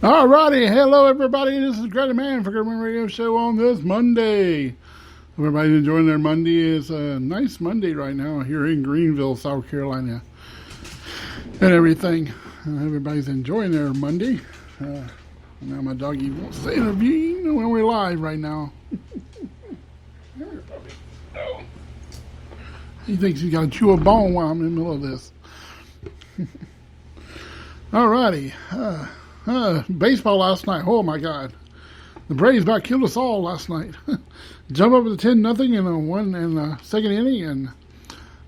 Alrighty, hello everybody. This is Greta Man for Greta Radio Show on this Monday. Everybody's enjoying their Monday. It's a nice Monday right now here in Greenville, South Carolina, and everything. Everybody's enjoying their Monday. Now my doggy wants to intervene when we're live right now. He thinks he's got to chew a bone while I'm in the middle of this. Alrighty. Baseball last night. Oh my God, the Braves about killed us all last night. Jump up to 10-0 in the second inning, and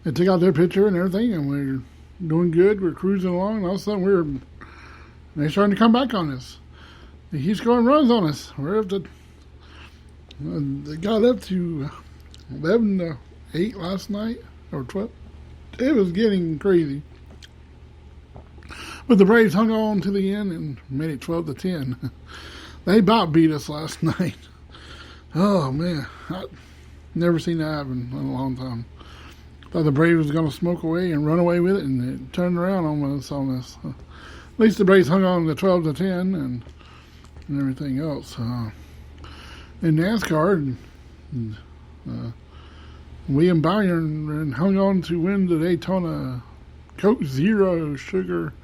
they took out their pitcher and everything, and we're doing good. We're cruising along, and all of a sudden they're starting to come back on us. They keep scoring runs on us. We're up to they got up to 11-8 last night, or 12. It was getting crazy. But the Braves hung on to the end and made it 12-10. They about beat us last night. Oh, man. I've never seen that happen in a long time. Thought the Braves was going to smoke away and run away with it, and it turned around on us. At least the Braves hung on to 12-10 and everything else. In NASCAR, William Byron hung on to win the Daytona Coke Zero Sugar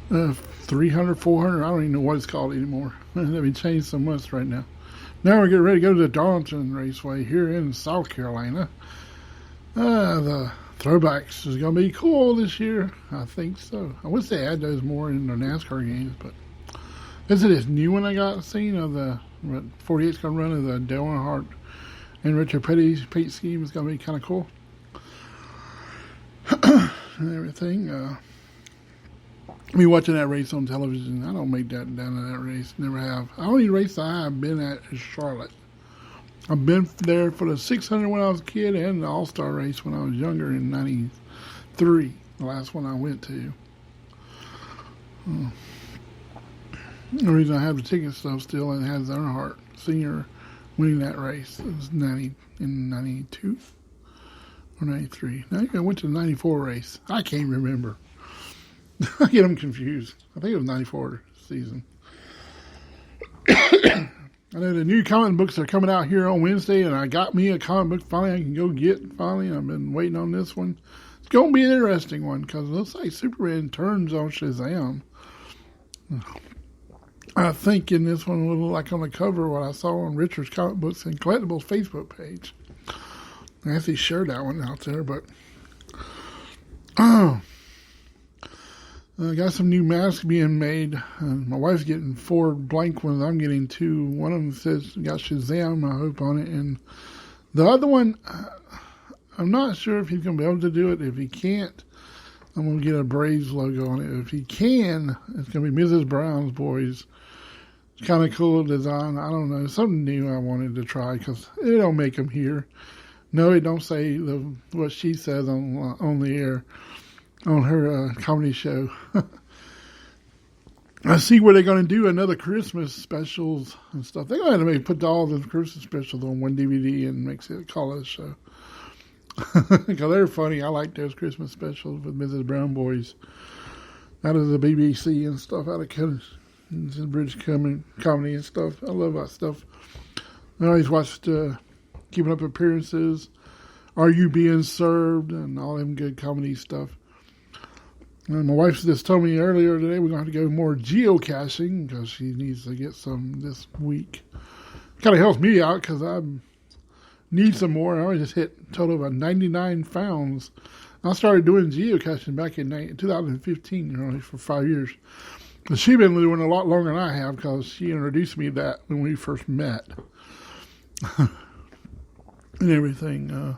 300, 400, I don't even know what it's called anymore. They've changed so much right now. Now we're getting ready to go to the Darlington Raceway here in South Carolina. The throwbacks is going to be cool this year. I think so. I wish they had those more in the NASCAR games, but this is this new one I got seen of the 48's going to run of the Dale Earnhardt and Richard Petty scheme. Is going to be kind of cool. And everything. Me watching that race on television, I don't make that down to that race. Never have. The only race I've been at is Charlotte. I've been there for the 600 when I was a kid and the All-Star race when I was younger in 93. The last one I went to. The reason I have the ticket stuff still, and it has Earnhardt Sr. winning that race. It was in 92 or 93. I went to the 94 race. I can't remember. I get them confused. I think it was 94 season. I know the new comic books are coming out here on Wednesday, and I got me a comic book finally I can go get finally. I've been waiting on this one. It's going to be an interesting one because it looks like Superman turns on Shazam. I think in this one, it'll look like on the cover what I saw on Richard's Comic Books and Collectibles Facebook page. I actually shared that one out there, but I got some new masks being made. My wife's getting 4 blank ones. I'm getting 2. One of them says got Shazam, I hope, on it. And the other one, I'm not sure if he's going to be able to do it. If he can't, I'm going to get a Braves logo on it. If he can, it's going to be Mrs. Brown's Boys. It's kind of cool design. I don't know. Something new I wanted to try because it don't make them here. No, it don't say what she says on the air. On her comedy show. I see where they're going to do another Christmas specials and stuff. They're going to have to maybe put all the Christmas specials on one DVD and call it a show. Because they're funny. I like those Christmas specials with Mrs. Brown Boys out of the BBC and stuff, out of British comedy and stuff. I love that stuff. I always watched Keeping Up Appearances, Are You Being Served, and all them good comedy stuff. And my wife just told me earlier today we're going to have to go more geocaching because she needs to get some this week. Kind of helps me out because I need some more. I already just hit a total of 99 founds. I started doing geocaching back in 2015, for 5 years. But she's been doing it a lot longer than I have because she introduced me to that when we first met. And everything.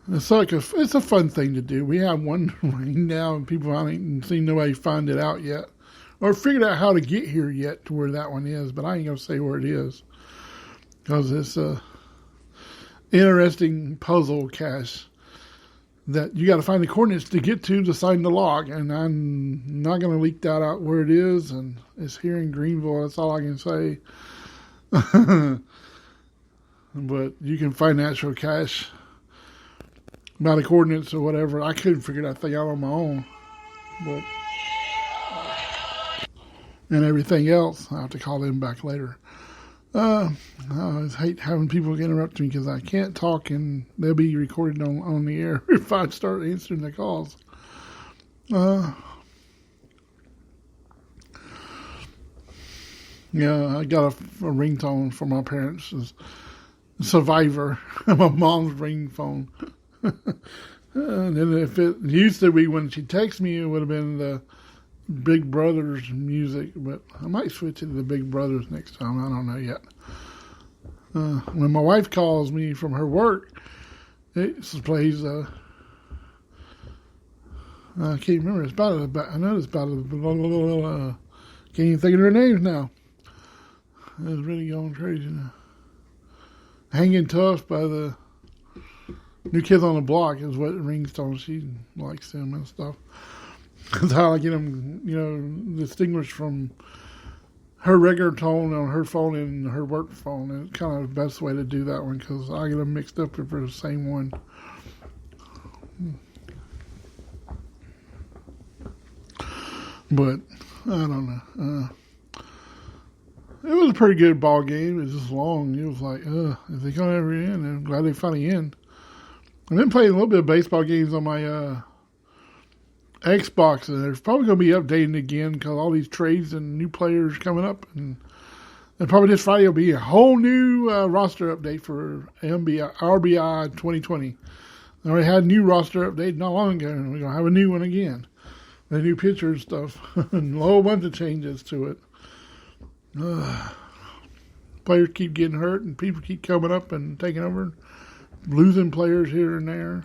It's a fun thing to do. We have one right now, and people I ain't seen nobody find it out yet, or figured out how to get here yet to where that one is. But I ain't gonna say where it is because it's a interesting puzzle cache that you got to find the coordinates to get to sign the log. And I'm not gonna leak that out where it is. And it's here in Greenville. That's all I can say. But you can find the actual cache by the coordinates or whatever. I couldn't figure that thing out on my own. But and everything else. I have to call them back later. I always hate having people interrupt me because I can't talk and they'll be recorded on the air if I start answering the calls. Yeah, I got a ringtone from my parents. Survivor, my mom's ringtone. And then if it used to be when she texted me, it would have been the Big Brothers music, but I might switch it to the Big Brothers next time. I don't know yet. When my wife calls me from her work, it plays. I can't remember. It's about. I know it's about. Can't even think of their names now. It's really going crazy now. Hanging Tough by the New Kids on the Block is what ringtone. She likes them and stuff. That's how I get them, distinguished from her regular tone on her phone and her work phone. And it's kind of the best way to do that one because I get them mixed up if they're the same one. But I don't know. It was a pretty good ball game. It was just long. It was like, is they going to ever end? I'm glad they finally end. I've been playing a little bit of baseball games on my Xbox, and there's probably going to be updating again because all these trades and new players coming up. And probably this Friday will be a whole new roster update for RBI 2020. I already had a new roster update not long ago, and we're going to have a new one again. The new pitcher and stuff. And a whole bunch of changes to it. Players keep getting hurt and people keep coming up and taking over, losing players here and there.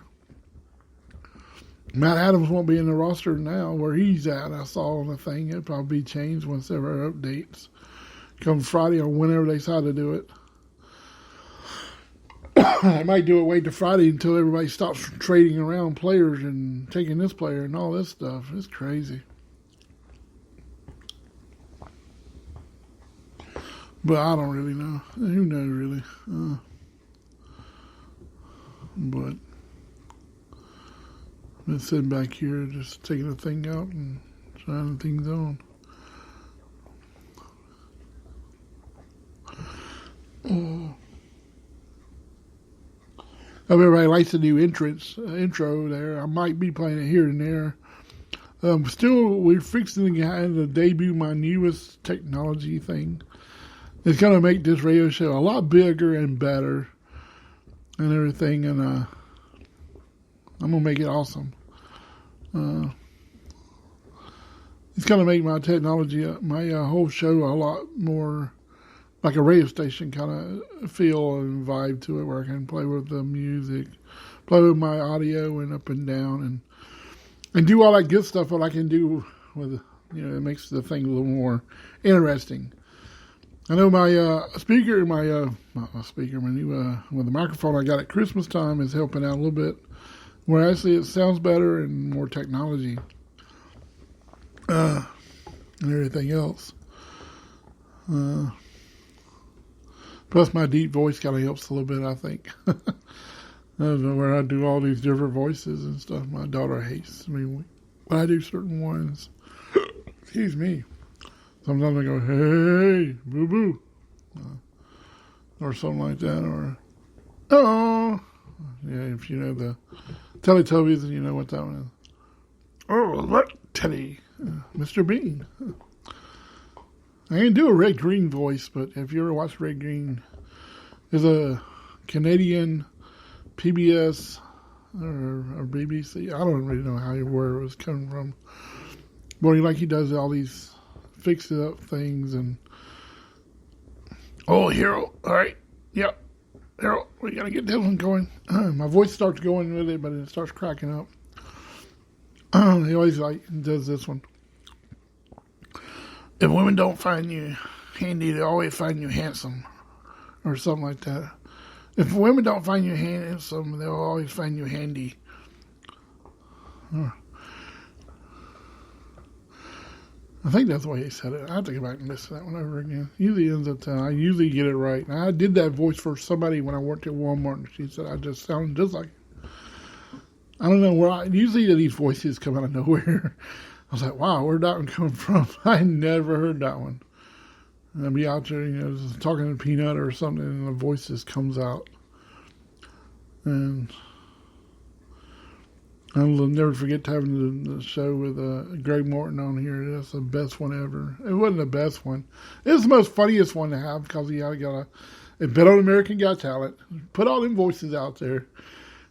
Matt Adams won't be in the roster now where he's at. I saw on the thing. It'll probably be changed once there are updates come Friday or whenever they decide to do it. I might do it wait to Friday until everybody stops trading around players and taking this player and all this stuff. It's crazy. But I don't really know. Who knows, really? But I've been sitting back here just taking the thing out and trying things on. Hope everybody likes the new intro there. I might be playing it here and there. We're fixing to debut my newest technology thing. It's going to make this radio show a lot bigger and better and everything, and I'm going to make it awesome. It's going to make my technology, my whole show a lot more like a radio station kind of feel and vibe to it, where I can play with the music, play with my audio and up and down, and do all that good stuff that I can do with, it makes the thing a little more interesting. I know my speaker, with the microphone I got at Christmas time is helping out a little bit, where actually it sounds better and more technology, and everything else. Plus my deep voice kind of helps a little bit, I think. I don't know where I do all these different voices and stuff. My daughter hates me when I do certain ones. Excuse me. Sometimes I go, hey, boo-boo, or something like that, or, oh, yeah, if you know the Teletubbies, you know what that one is. Oh, look, Teddy, Mr. Bean. I can do a Red Green voice, but if you ever watch Red Green, there's a Canadian PBS or BBC, I don't really know where it was coming from, but he does all these fix it up things and Hero, all right, yep, Hero, we gotta get this one going. My voice starts going with it, but it starts cracking up. He always does this one. If women don't find you handy, they always find you handsome, or something like that. If women don't find you handsome, they'll always find you handy. I think that's the way he said it. I have to go back and listen to that one over again. Usually ends up I usually get it right. And I did that voice for somebody when I worked at Walmart, and she said I just sounded just like it. I don't know usually these voices come out of nowhere. I was like, wow, where'd that one come from? I never heard that one. And I'd be out there, just talking to Peanut or something, and the voice just comes out. And I'll never forget having the show with Greg Morton on here. That's the best one ever. It wasn't the best one. It was the most funniest one to have because it bet on American Got Talent, put all them voices out there,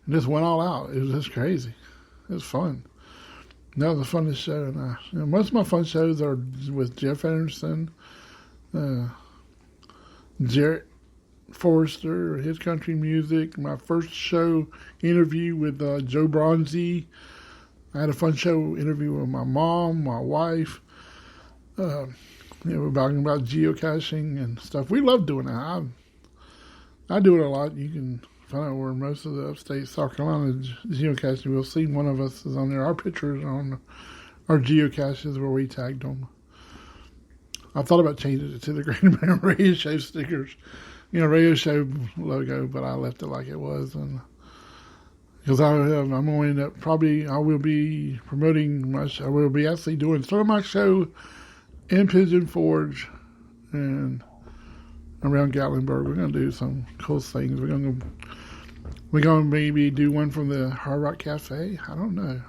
and just went all out. It was just crazy. It was fun. That was the funnest show. And most of my fun shows are with Jeff Anderson, Jarrett Forrester, his country music. My first show interview with Joe Bronzi. I had a fun show interview with my mom, my wife. We're talking about geocaching and stuff. We love doing that. I do it a lot. You can find out where most of the upstate South Carolina geocaching. We'll see one of us is on there. Our pictures are on our geocaches where we tagged them. I thought about changing it to the Great American Radio Show stickers. Radio show logo, but I left it like it was, and because I'm going to end up I will be promoting my show. I will be actually doing some of my show in Pigeon Forge and around Gatlinburg. We're going to do some cool things. We're going to maybe do one from the Hard Rock Cafe. I don't know.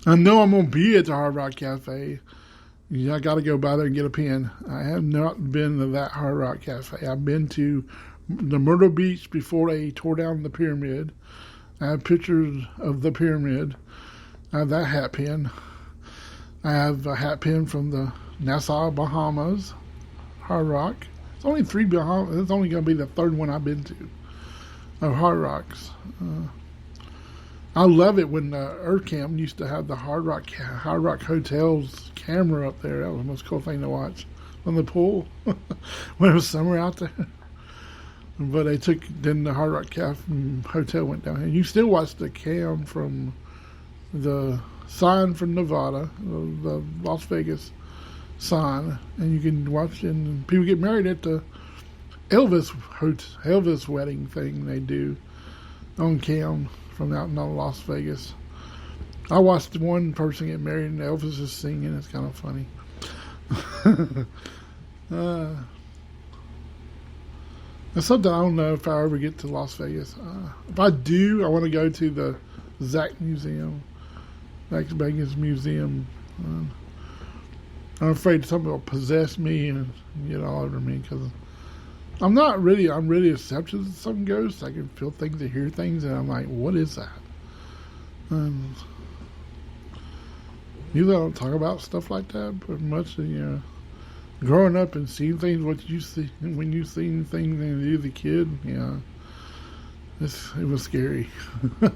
I know I'm going to be at the Hard Rock Cafe. I got to go by there and get a pen. I have not been to that Hard Rock Cafe. I've been to the Myrtle Beach before they tore down the pyramid. I have pictures of the pyramid. I have that hat pin. I have a hat pin from the Nassau, Bahamas, Hard Rock. It's only 3 Bahamas. It's only going to be the third one I've been to of Hard Rocks. I love it when Earth Camp used to have the Hard Rock Hotel's camera up there. That was the most cool thing to watch on the pool when it was summer out there. But then the Hard Rock Hotel went down. And you still watch the cam from the sign from Nevada, the Las Vegas sign, and you can watch it. And people get married at the Elvis wedding thing they do on cam from out in Las Vegas. I watched one person get married and Elvis is singing. It's kind of funny. It's something I don't know if I ever get to Las Vegas. If I do, I want to go to the Zach Museum, Las Vegas Museum. I'm afraid something will possess me and get all over me because I'm really accepting of some ghosts. I can feel things and hear things, and I'm like, what is that? Usually I don't talk about stuff like that, but much, growing up and seeing things, what you see, when you seen things when you were a kid, it was scary. I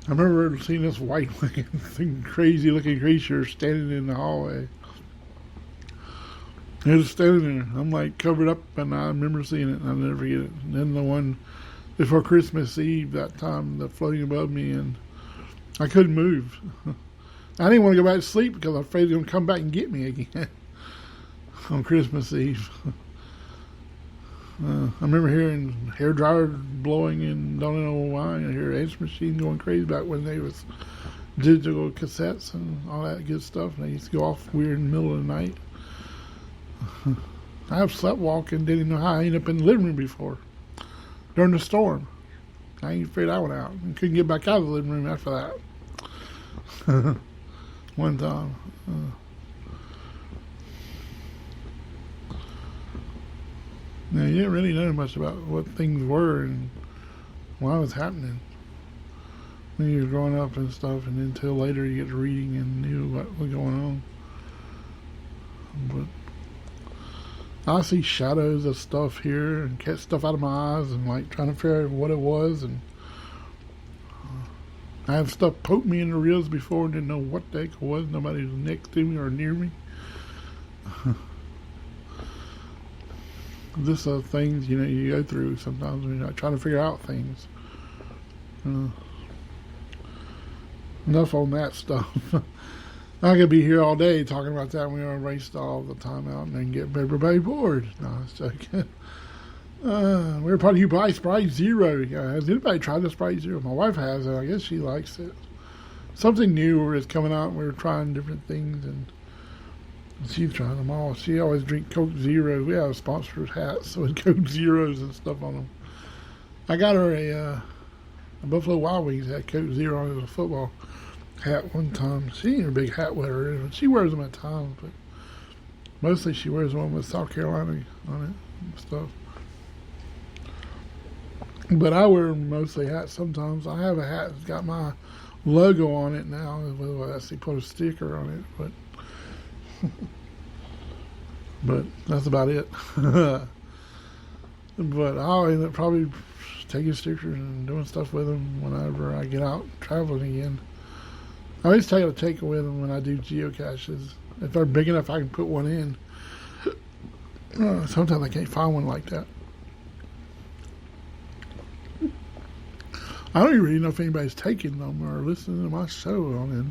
remember seeing this white-looking, crazy-looking creature standing in the hallway. It was standing there. I'm like covered up, and I remember seeing it, and I'll never forget it. And then the one before Christmas Eve that time, the floating above me, and I couldn't move. I didn't want to go back to sleep because I was afraid they were going to come back and get me again on Christmas Eve. I remember hearing hair dryer blowing and don't know why. I hear answer machine going crazy back when they was digital cassettes and all that good stuff. And they used to go off weird in the middle of the night. I have slept walking, didn't know how I ended up in the living room before during the storm. I ain't figured that one out. And couldn't get back out of the living room after that. One time. Now, you didn't really know much about what things were and why it was happening when you were growing up and stuff, and until later you get to reading and knew what was going on. But I see shadows of stuff here and catch stuff out of my eyes and like trying to figure out what it was, and I have stuff poke me in the ribs before and didn't know what the heck it was. Nobody was next to me or near me. This are things, you go through sometimes when you're trying to figure out things. Enough on that stuff. I could be here all day talking about that. We are raced all the time out and then get everybody bored. No, I was joking. We're part of You Buy Sprite Zero. Has anybody tried the Sprite Zero? My wife has, and I guess she likes it. something new is coming out. And we were trying different things, and she's trying them all. She always drink Coke Zero. We have sponsored hats with Coke Zeros and stuff on them. I got her a Buffalo Wild Wings had Coke Zero on it as a football hat one time. She ain't a big hat wearer. She wears them at times, but mostly she wears one with South Carolina on it and stuff. But I wear mostly hats sometimes. I have a hat that's got my logo on it now. Well, I actually put a sticker on it, but that's about it. But I'll end up probably taking stickers and doing stuff with them whenever I get out traveling again. I always take a take with them when I do geocaches. If they're big enough, I can put one in. Sometimes I can't find one like that. I don't even really know if anybody's taking them or listening to my show on them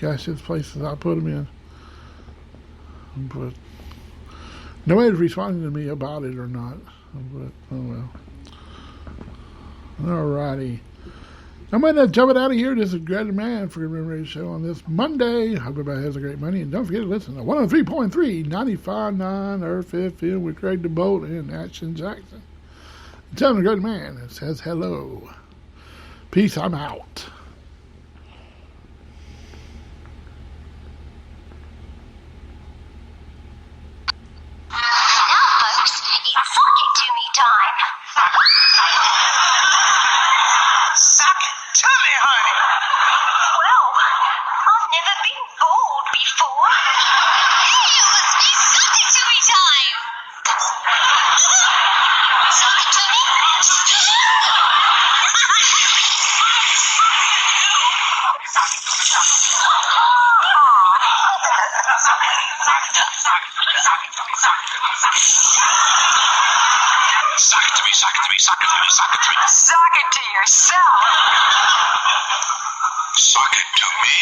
geocaches places I put them in. But nobody's responding to me about it or not. But oh well. Alrighty. I'm going to jump it out of here. This is Greg the Man for the Rim Radio Show on this Monday. Hope everybody has a great Monday. And don't forget to listen to 103.3, 95.9 Earth FM with Greg DeBolt and Action Jackson. Tell me, Greg the Man that says hello. Peace, I'm out. Suck it to yourself. Suck it to me.